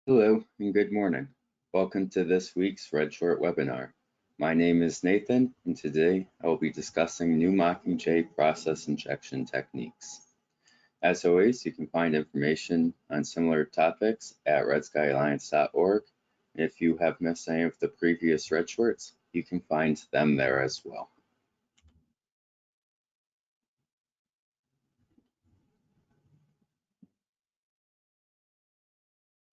Hello and good morning. Welcome to this week's Red Short webinar. My name is Nathan, and today I will be discussing new Mockingjay process injection techniques. As always, you can find information on similar topics at redskylliance.org, and if you have missed any of the previous Red Shorts, you can find them there as well.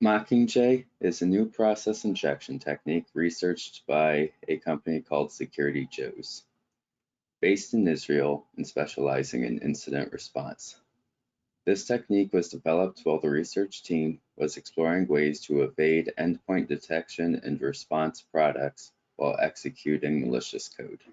Mockingjay is a new process injection technique researched by a company called Security Joe's, based in Israel and specializing in incident response. This technique was developed while the research team was exploring ways to evade endpoint detection and response products while executing malicious code.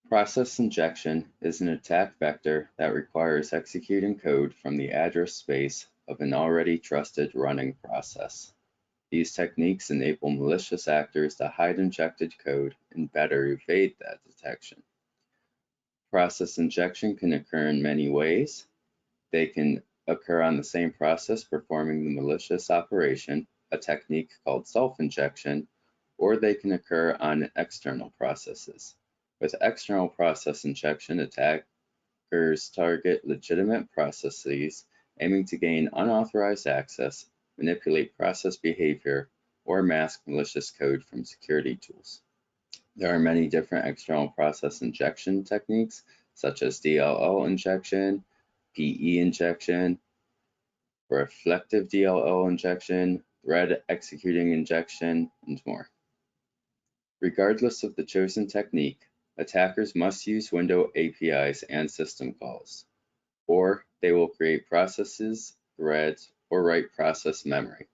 Process injection is an attack vector that requires executing code from the address space of an already trusted running process. These techniques enable malicious actors to hide injected code and better evade that detection. Process injection can occur in many ways. They can occur on the same process performing the malicious operation, a technique called self-injection, or they can occur on external processes. With external process injection, attackers target legitimate processes, aiming to gain unauthorized access, manipulate process behavior, or mask malicious code from security tools. There are many different external process injection techniques, such as DLL injection, PE injection, reflective DLL injection, thread executing injection, and more. Regardless of the chosen technique, attackers must use window APIs and system calls, or they will create processes, threads, or write process memory.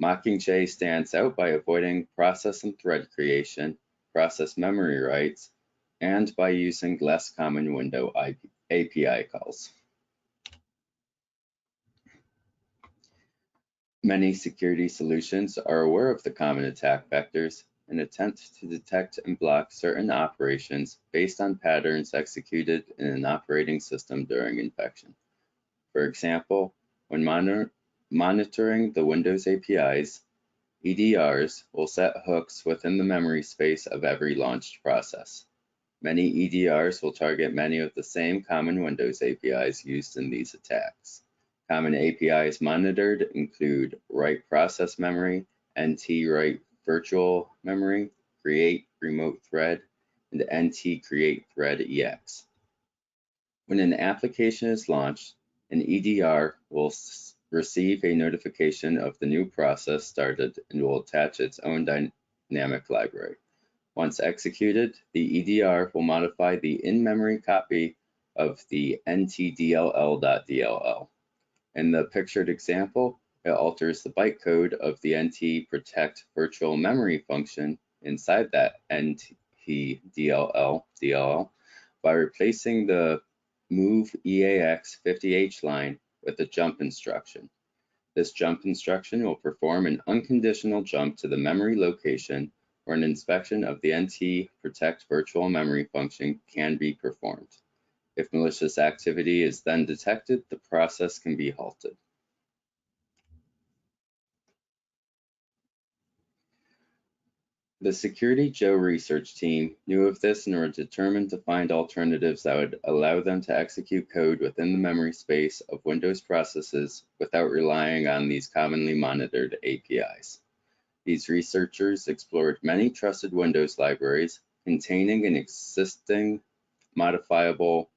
Mockingjay stands out by avoiding process and thread creation, process memory writes, and by using less common window API calls. Many security solutions are aware of the common attack vectors and attempt to detect and block certain operations based on patterns executed in an operating system during infection. For example, when monitoring the Windows APIs, EDRs will set hooks within the memory space of every launched process. Many EDRs will target many of the same common Windows APIs used in these attacks. Common APIs monitored include write process memory, NT write virtual memory, create remote thread, and NT create thread EX. When an application is launched, an EDR will receive a notification of the new process started and will attach its own dynamic library. Once executed, the EDR will modify the in-memory copy of the ntdll.dll. In the pictured example, it alters the bytecode of the nt-protect virtual memory function inside that ntdll by replacing the move EAX 50H line with a jump instruction. This jump instruction will perform an unconditional jump to the memory location where an inspection of the nt-protect virtual memory function can be performed. If malicious activity is then detected, the process can be halted. The Security Joe research team knew of this and were determined to find alternatives that would allow them to execute code within the memory space of Windows processes without relying on these commonly monitored APIs. These researchers explored many trusted Windows libraries containing an existing modifiable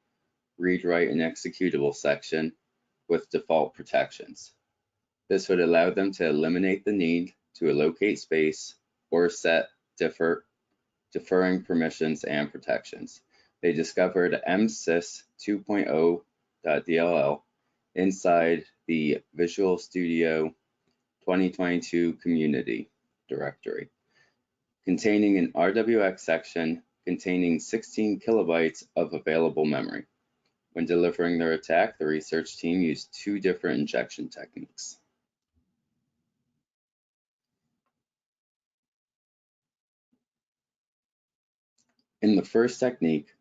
read, write, and executable section with default protections. This would allow them to eliminate the need to allocate space or set differing permissions and protections. They discovered MSys 2.0.dll inside the Visual Studio 2022 community directory, containing an RWX section containing 16 kilobytes of available memory. When delivering their attack, the research team used two different injection techniques. In the first technique,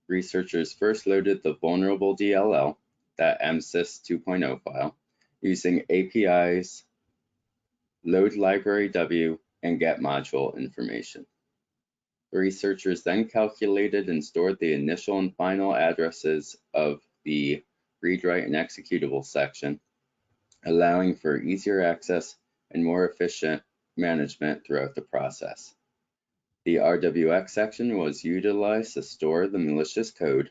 researchers first loaded the vulnerable DLL, that MSys 2.0 file, using APIs, load library W, and get module information. The researchers then calculated and stored the initial and final addresses of the read, write, and executable section, allowing for easier access and more efficient management throughout the process. The RWX section was utilized to store the malicious code.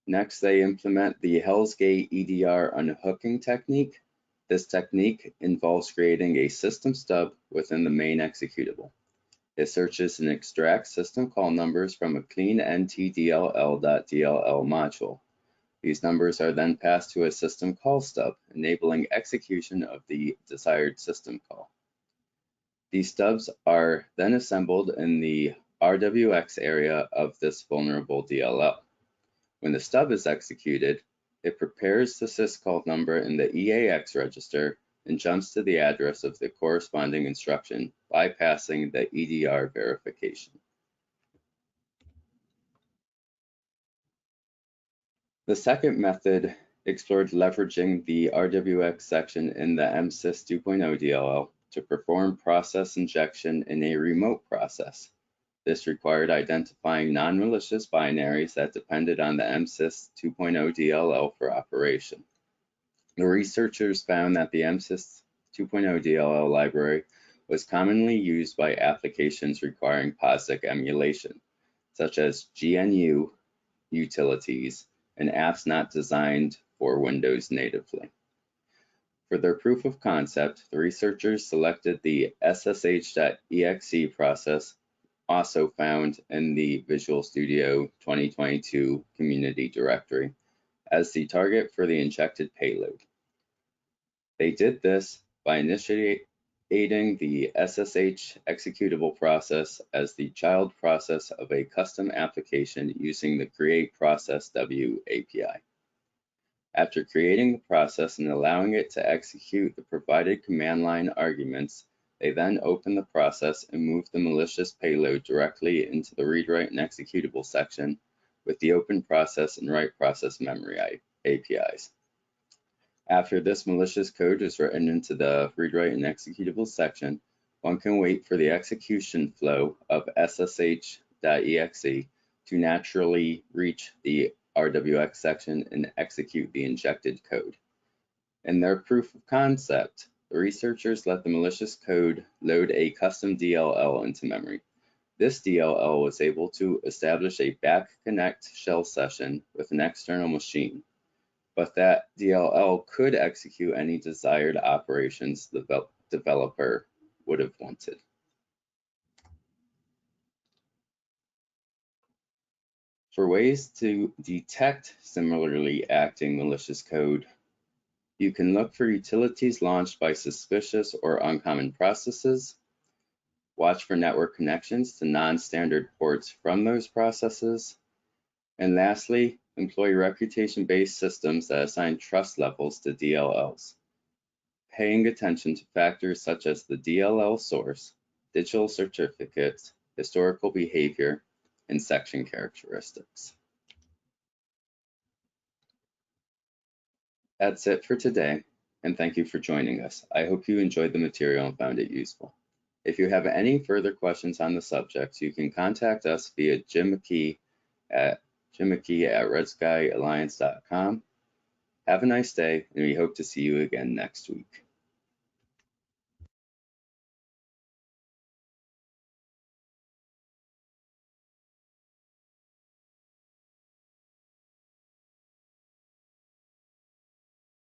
Next, they implement the Hell's Gate EDR unhooking technique. This technique involves creating a system stub within the main executable. It searches and extracts system call numbers from a clean ntdll.dll module. These numbers are then passed to a system call stub, enabling execution of the desired system call. These stubs are then assembled in the RWX area of this vulnerable DLL. When the stub is executed, it prepares the syscall number in the EAX register and jumps to the address of the corresponding instruction, bypassing the EDR verification. The second method explored leveraging the RWX section in the MSys 2.0 DLL to perform process injection in a remote process. This required identifying non-malicious binaries that depended on the MSys 2.0 DLL for operation. The researchers found that the MSys 2.0 DLL library was commonly used by applications requiring POSIX emulation, such as GNU utilities and apps not designed for Windows natively. For their proof of concept, the researchers selected the ssh.exe process, also found in the Visual Studio 2022 community directory, as the target for the injected payload. They did this by initiating the SSH executable process as the child process of a custom application using the create process W API. After creating the process and allowing it to execute the provided command line arguments, they then open the process and move the malicious payload directly into the read, write, and executable section with the open process and write process memory APIs. After this malicious code is written into the read, write, and executable section, one can wait for the execution flow of ssh.exe to naturally reach the RWX section and execute the injected code. In their proof of concept, the researchers let the malicious code load a custom DLL into memory. This DLL was able to establish a back connect shell session with an external machine, but that DLL could execute any desired operations the developer would have wanted. For ways to detect similarly acting malicious code, you can look for utilities launched by suspicious or uncommon processes, watch for network connections to non-standard ports from those processes, and lastly, employ reputation-based systems that assign trust levels to DLLs, paying attention to factors such as the DLL source, digital certificates, historical behavior, and section characteristics. That's it for today, and thank you for joining us. I hope you enjoyed the material and found it useful. If you have any further questions on the subject, you can contact us via Jim McKee at redskyalliance.com. Have a nice day, and we hope to see you again next week.